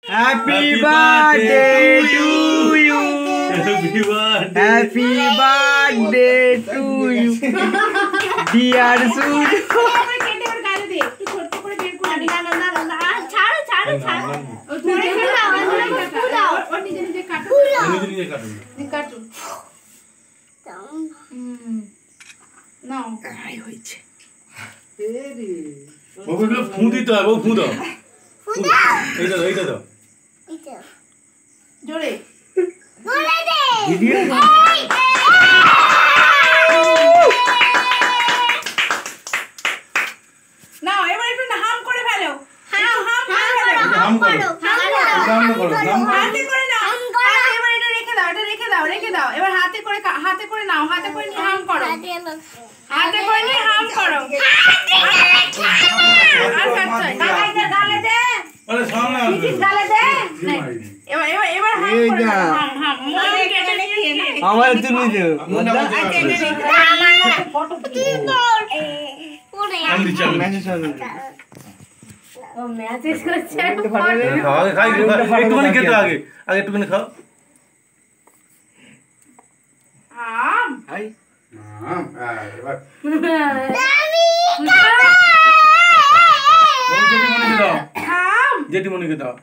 Happy birthday to you. Happy birthday to you. Dear Suju. ফুঁদি তো বাবু ফুঁদো এইটা দাও এইটা দাও জোরে ভিডিও নাও এবার একটু হাম করে ফেলো হাম করে ফেলো হাম করো হাতে করে নাও হাতে এবার এটা রেখে দাও এবার হাতে করে নাও হাতে করে নিয়ে হাম করো হাতে করে নিয়ে হাম করো আর কাটছাই গালে দে আরে সামনে আসবে গালে দে এবার হাম করে হাম মন কেটে নিয়ে আমার তুমি দেও আমি দিচ্ছি মেসেজ হবে ও মেসেজ করছে আগে খাই একটুখানি খেতে আগে একটুখানি খাও আম হাই এবার হাম জেঠিমণিকে দাও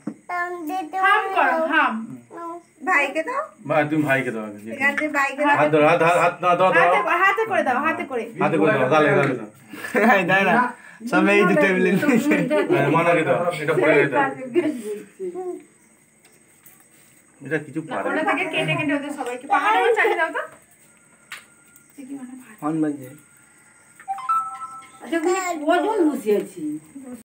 হাম করো হাম ভাইকে দাও ভাই তুমি ভাইকে দাও আগে এখানে ভাইকে দাও হাত ধরো হাত না দাও দাও হাতে করে দাও হাতে করে গালে গালে দাও হাই দাই না সবাই এই টেবিলে মানাকে দাও এটা পড়ে দাও এটা কিছু পারে ওটা থেকে কেটে ওদের সবাইকে পাহাড়ে চালিয়ে দাও তো কি মানে ফোন বাজে আচ্ছা ওজন বসিয়েছি